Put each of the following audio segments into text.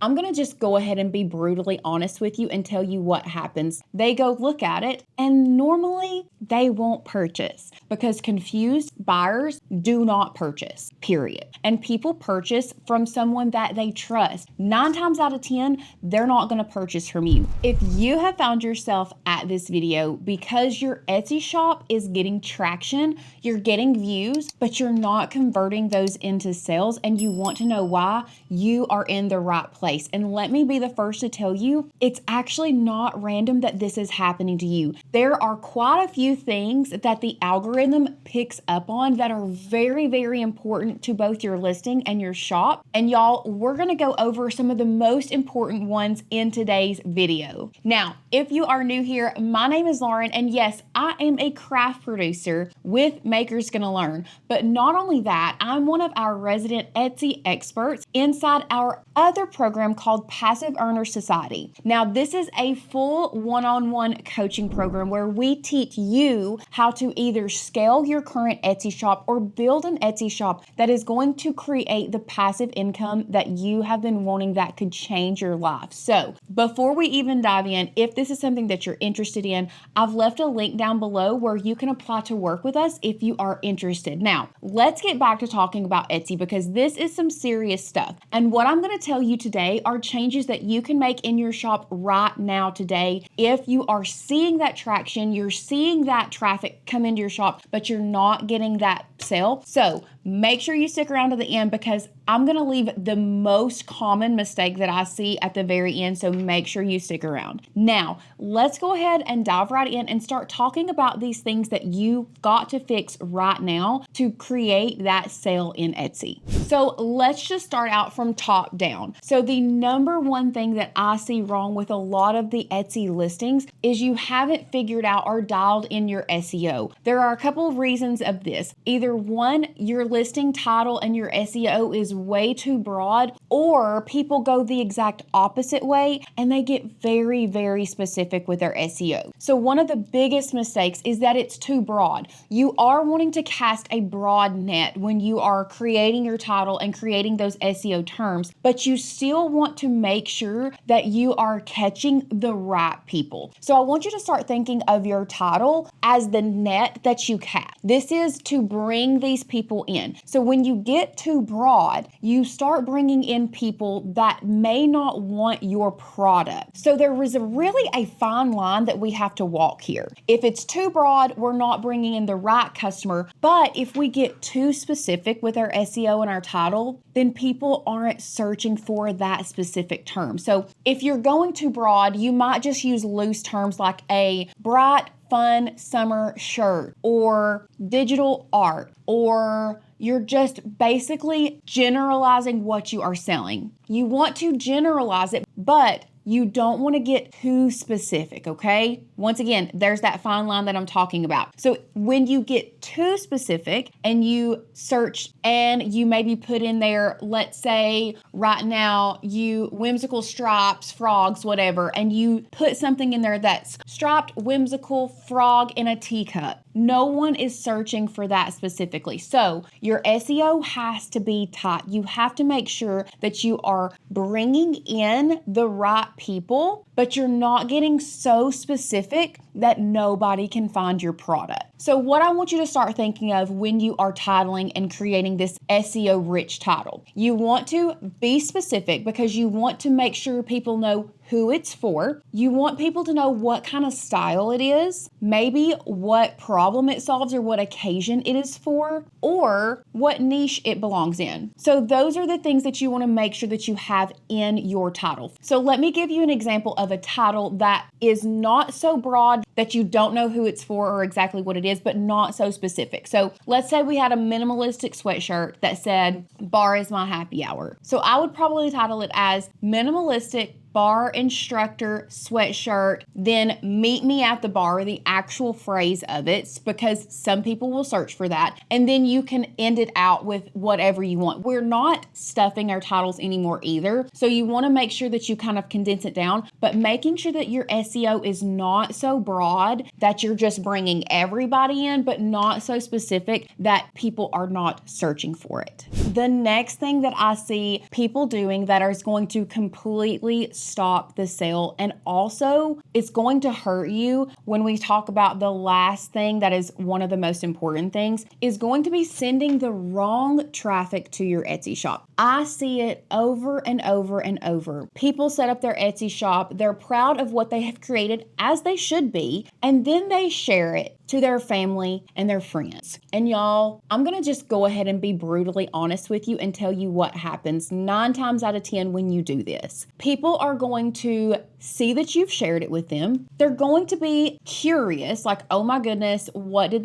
I'm going to just go ahead and be brutally honest with you and tell you what happens. They go look at it and normally they won't purchase because confused buyers do not purchase, period. And people purchase from someone that they trust. 9 times out of 10, they're not going to purchase from you. If you have found yourself at this video because your Etsy shop is getting traction, you're getting views, but you're not converting those into sales and you want to know why, you are in the right place. And let me be the first to tell you, it's actually not random that this is happening to you. There are quite a few things that the algorithm picks up on that are very, very important to both your listing and your shop. And y'all, we're going to go over some of the most important ones in today's video. Now, if you are new here, my name is Lauren, and yes, I am a craft producer with Makers Gonna Learn. But not only that, I'm one of our resident Etsy experts inside our other program called Passive Earner Society. Now, this is a full one-on-one coaching program where we teach you how to either scale your current Etsy shop or build an Etsy shop that is going to create the passive income that you have been wanting that could change your life. So before we even dive in, if this is something that you're interested in, I've left a link down below where you can apply to work with us if you are interested. Now, let's get back to talking about Etsy because this is some serious stuff. And what I'm going to tell you today are changes that you can make in your shop right now today. If you are seeing that traction, you're seeing that traffic come into your shop, but you're not getting that sale. So make sure you stick around to the end because I'm going to leave the most common mistake that I see at the very end. So make sure you stick around. Now, let's go ahead and dive right in and start talking about these things that you got to fix right now to create that sale in Etsy. So let's just start out from top down. So the number one thing that I see wrong with a lot of the Etsy listings is you haven't figured out or dialed in your SEO. There are a couple of reasons of this. Either one, your listing title and your SEO is way too broad, or people go the exact opposite way and they get very, very specific with their SEO. So one of the biggest mistakes is that it's too broad. You are wanting to cast a broad net when you are creating your title and creating those SEO terms, but you still want to make sure that you are catching the right people. So I want you to start thinking of your title as the net that you cast. This is to bring these people in. So when you get too broad, you start bringing in people that may not want your product. So there is really a fine line that we have to walk here. If it's too broad, we're not bringing in the right customer. But if we get too specific with our SEO and our title, then people aren't searching for that specific term. So if you're going too broad, you might just use loose terms like a bright, fun summer shirt or digital art, or you're just basically generalizing what you are selling. You want to generalize it, but you don't want to get too specific, okay? Once again, there's that fine line that I'm talking about. So when you get too specific and you search and you maybe put in there, let's say right now you whimsical stripes, frogs, whatever, and you put something in there that's striped whimsical frog in a teacup. No one is searching for that specifically. So your SEO has to be tight. You have to make sure that you are bringing in the right people, but you're not getting so specific that nobody can find your product. So what I want you to start thinking of when you are titling and creating this SEO rich title, you want to be specific because you want to make sure people know who it's for. You want people to know what kind of style it is, maybe what problem it solves or what occasion it is for, or what niche it belongs in. So those are the things that you want to make sure that you have in your title. So let me give you an example of a title that is not so broad that you don't know who it's for or exactly what it is, but not so specific. So let's say we had a minimalistic sweatshirt that said, "Bar is my happy hour." So I would probably title it as minimalistic bar instructor sweatshirt, then meet me at the bar, the actual phrase of it, because some people will search for that. And then you can end it out with whatever you want. We're not stuffing our titles anymore either. So you want to make sure that you kind of condense it down, but making sure that your SEO is not so broad that you're just bringing everybody in, but not so specific that people are not searching for it. The next thing that I see people doing that is going to completely stop the sale, and also it's going to hurt you when we talk about the last thing that is one of the most important things, is going to be sending the wrong traffic to your Etsy shop. I see it over and over and over. People set up their Etsy shop, they're proud of what they have created, as they should be, and then they share it to their family and their friends. And y'all, I'm gonna just go ahead and be brutally honest with you and tell you what happens 9 times out of 10 when you do this. People are going to see that you've shared it with them. They're going to be curious, like, oh my goodness, what did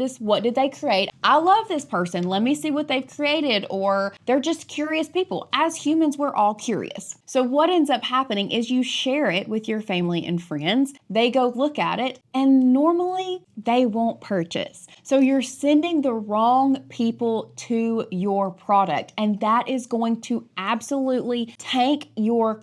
they create? I love this person. Let me see what they've created. Or they're just curious people. As humans, we're all curious. So what ends up happening is you share it with your family and friends. They go look at it, and normally they won't purchase. So you're sending the wrong people to your product, and that is going to absolutely tank your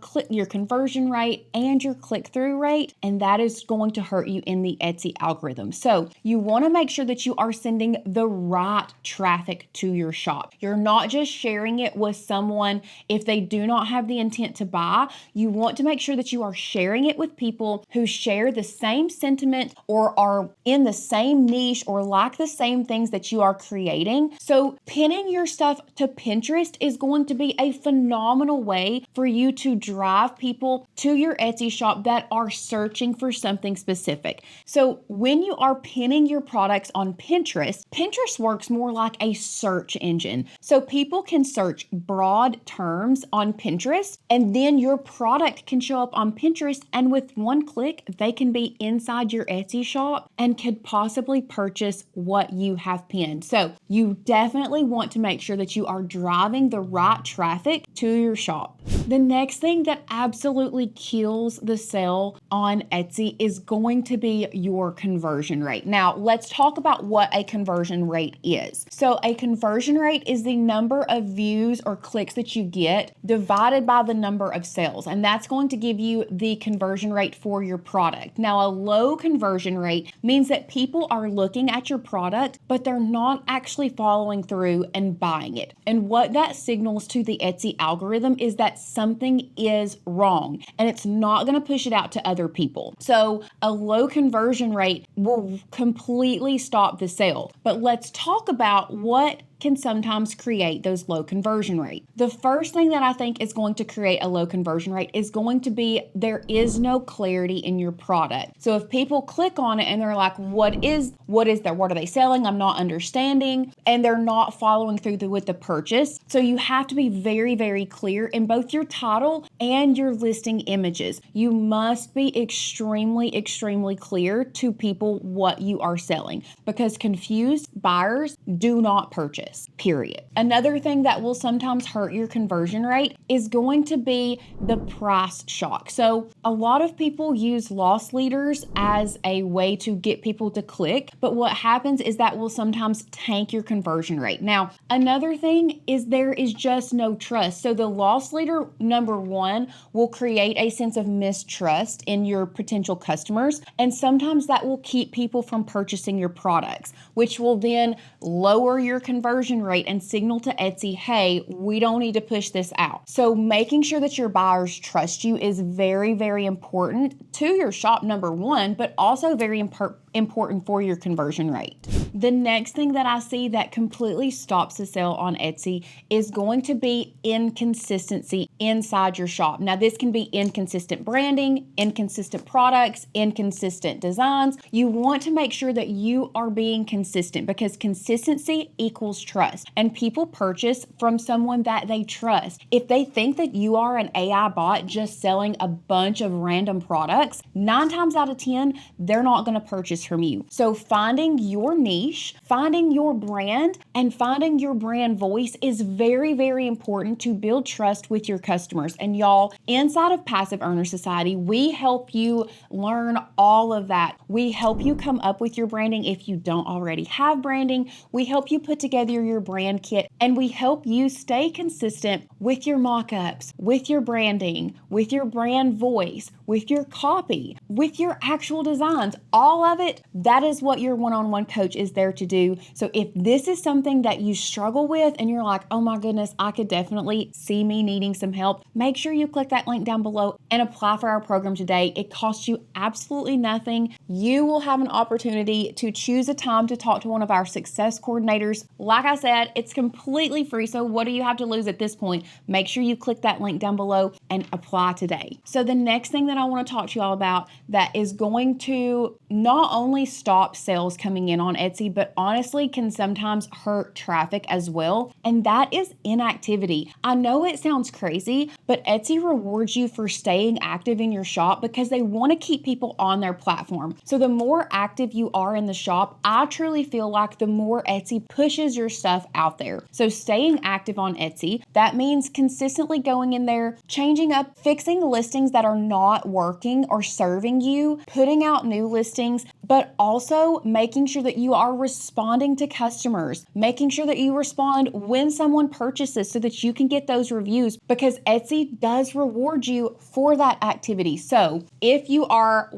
conversion rate and your click-through rate, and that is going to hurt you in the Etsy algorithm. So you want to make sure that you are sending the right traffic to your shop. You're not just sharing it with someone if they do not have the intent to buy. You want to make sure that you are sharing it with people who share the same sentiment or are in the same niche or like the same things that you are creating. So pinning your stuff to Pinterest is going to be a phenomenal way for you to drive people to your Etsy shop that are searching for something specific. So when you are pinning your products on Pinterest, Pinterest works more like a search engine. So people can search broad terms on Pinterest, and then your product can show up on Pinterest, and with one click, they can be inside your Etsy shop and could possibly purchase what you have pinned. So you definitely want to make sure that you are driving the right traffic to your shop. The next thing that absolutely kills the sale on Etsy is going to be your conversion rate. Now, let's talk about what a conversion rate is. So a conversion rate is the number of views or clicks that you get divided by the number of sales, and that's going to give you the conversion rate for your product. Now, a low conversion rate means that people are looking at your product, but they're not actually following through and buying it. And what that signals to the Etsy algorithm is that something is wrong, and it's not going to push it out to other people. So a low conversion rate will completely stop the sale. But let's talk about what can sometimes create those low conversion rate. The first thing that I think is going to create a low conversion rate is going to be there is no clarity in your product. So if people click on it and they're like, what is that? What are they selling? I'm not understanding. And they're not following through with the purchase. So you have to be very, very clear in both your title and your listing images. You must be extremely, extremely clear to people what you are selling, because confused buyers do not purchase. Period. Another thing that will sometimes hurt your conversion rate is going to be the price shock. So a lot of people use loss leaders as a way to get people to click, but what happens is that will sometimes tank your conversion rate. Now, another thing is there is just no trust. So the loss leader, number one, will create a sense of mistrust in your potential customers, and sometimes that will keep people from purchasing your products, which will then lower your conversion rate and signal to Etsy, hey, we don't need to push this out. So making sure that your buyers trust you is very, very important to your shop, number one, but also very important for your conversion rate. The next thing that I see that completely stops the sale on Etsy is going to be inconsistency inside your shop. Now, this can be inconsistent branding, inconsistent products, inconsistent designs. You want to make sure that you are being consistent, because consistency equals trust, and people purchase from someone that they trust. If they think that you are an AI bot just selling a bunch of random products, 9 times out of 10, they're not going to purchase from you. So finding your niche niche, finding your brand and finding your brand voice is very, very important to build trust with your customers. And y'all, inside of Passive Earner Society, we help you learn all of that. We help you come up with your branding if you don't already have branding. We help you put together your brand kit, and we help you stay consistent with your mock-ups, with your branding, with your brand voice, with your copy, with your actual designs, all of it. That is what your one-on-one coach is there to do. So if this is something that you struggle with and you're like, oh my goodness, I could definitely see me needing some help, make sure you click that link down below and apply for our program today. It costs you absolutely nothing. You will have an opportunity to choose a time to talk to one of our success coordinators. Like I said, it's completely free. So what do you have to lose at this point? Make sure you click that link down below and apply today. So the next thing that I want to talk to you all about that is going to not only stop sales coming in on Etsy, but honestly can sometimes hurt traffic as well. And that is inactivity. I know it sounds crazy, but Etsy rewards you for staying active in your shop because they want to keep people on their platform. So the more active you are in the shop, I truly feel like the more Etsy pushes your stuff out there. So staying active on Etsy, that means consistently going in there, changing up, fixing listings that are not working or serving you, putting out new listings, but also making sure that you are responding to customers, making sure that you respond when someone purchases so that you can get those reviews, because Etsy does reward you for that activity. So if you are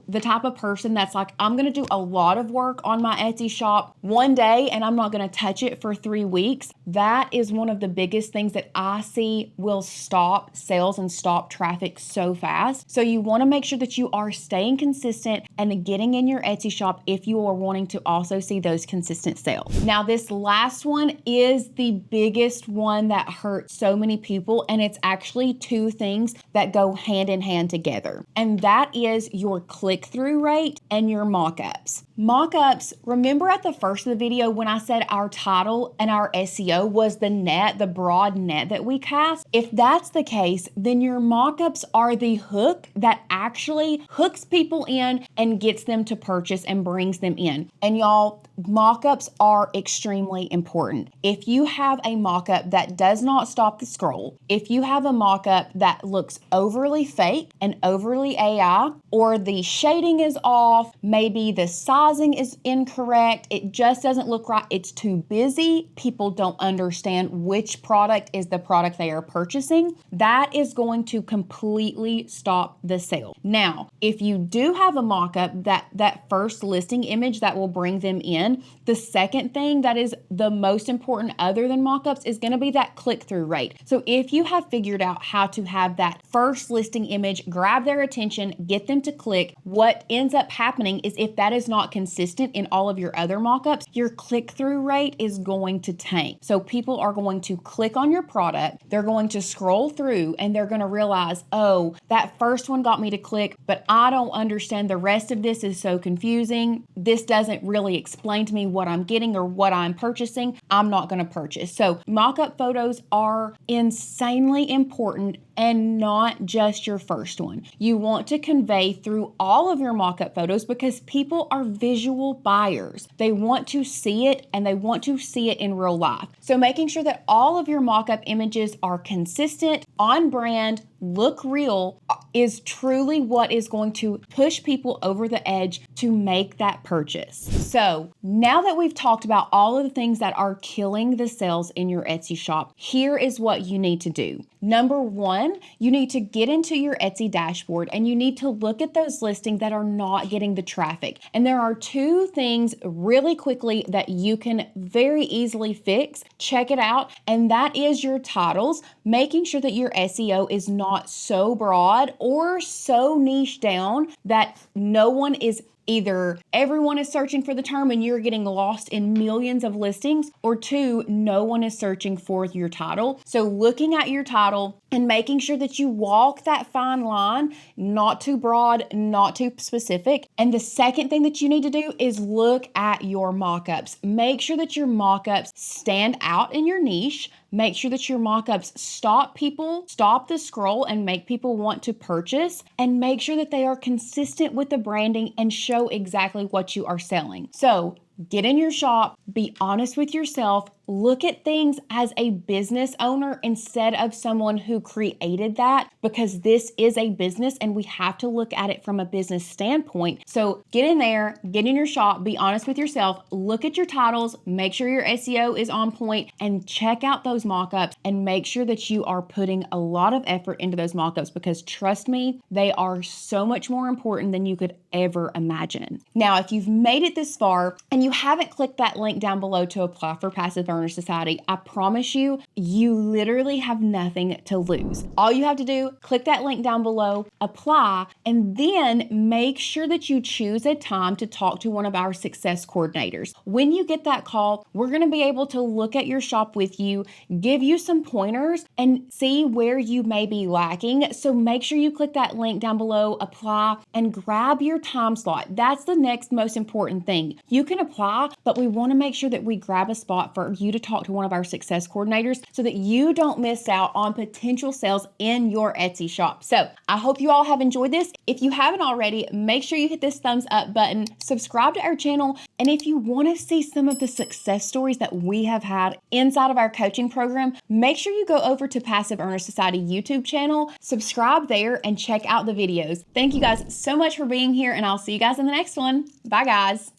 the type of person that's like, I'm going to do a lot of work on my Etsy shop one day and I'm not going to touch it for 3 weeks, that is one of the biggest things that I see will stop sales and stop traffic so fast. So you want to make sure that you are staying consistent and getting in your Etsy shop if you are wanting to also see those consistent sales. Now, this last one is the biggest one that hurts so many people, and it's actually two things that go hand in hand together. And that is your click-through rate and your mock-ups. Mock-ups, remember at the first of the video when I said our title and our SEO was the net, the broad net that we cast? If that's the case, then your mock-ups are the hook that actually hooks people in and gets them to purchase and brings them in. And y'all, mock-ups are extremely important. If you have a mock-up that does not stop the scroll, if you have a mock-up that looks overly fake and overly AI, or the shading is off, maybe the sizing is incorrect, it just doesn't look right, it's too busy, people don't understand which product is the product they are purchasing, that is going to completely stop the sale. Now, if you do have a mock-up, that first listing image that will bring them in, the second thing that is the most important other than mock-ups is going to be that click-through rate. So if you have figured out how to have that first listing image grab their attention, get them to click, what ends up happening is if that is not consistent in all of your other mock-ups, your click-through rate is going to tank. So people are going to click on your product, they're going to scroll through, and they're going to realize, oh, that first one got me to click, but I don't understand, the rest of this is so confusing. This doesn't really explain to me what I'm getting or what I'm purchasing. I'm not going to purchase. So mock-up photos are insanely important, and not just your first one. You want to convey through all of your mock-up photos because people are visual buyers. They want to see it, and they want to see it in real life. So making sure that all of your mock-up images are consistent, on brand, look real is truly what is going to push people over the edge to make that purchase. So now that we've talked about all of the things that are killing the sales in your Etsy shop, here is what you need to do. Number one, you need to get into your Etsy dashboard and you need to look at those listings that are not getting the traffic. And there are two things really quickly that you can very easily fix. Check it out. And that is your titles, making sure that your SEO is not so broad or so niche down that no one is either everyone is searching for the term and you're getting lost in millions of listings, or two, no one is searching for your title. So looking at your title and making sure that you walk that fine line, not too broad, not too specific. And the second thing that you need to do is look at your mock-ups. Make sure that your mock-ups stand out in your niche. Make sure that your mock-ups stop the scroll and make people want to purchase, and make sure that they are consistent with the branding and show exactly what you are selling. So get in your shop, be honest with yourself, look at things as a business owner instead of someone who created that, because this is a business and we have to look at it from a business standpoint. So get in there, get in your shop, be honest with yourself, look at your titles, make sure your SEO is on point, and check out those mock-ups and make sure that you are putting a lot of effort into those mock-ups, because trust me, they are so much more important than you could ever imagine. Now, if you've made it this far and you haven't clicked that link down below to apply for Passive Earner Society, I promise you, you literally have nothing to lose. All you have to do, click that link down below, apply, and then make sure that you choose a time to talk to one of our success coordinators. When you get that call, we're going to be able to look at your shop with you, give you some pointers, and see where you may be lacking. So make sure you click that link down below, apply, and grab your time slot. That's the next most important thing. You can apply, but we want to make sure that we grab a spot for you to talk to one of our success coordinators so that you don't miss out on potential sales in your Etsy shop. So I hope you all have enjoyed this. If you haven't already, make sure you hit this thumbs up button, subscribe to our channel, and if you want to see some of the success stories that we have had inside of our coaching program, make sure you go over to Passive Earner Society YouTube channel, subscribe there, and check out the videos. Thank you guys so much for being here, and I'll see you guys in the next one. Bye, guys.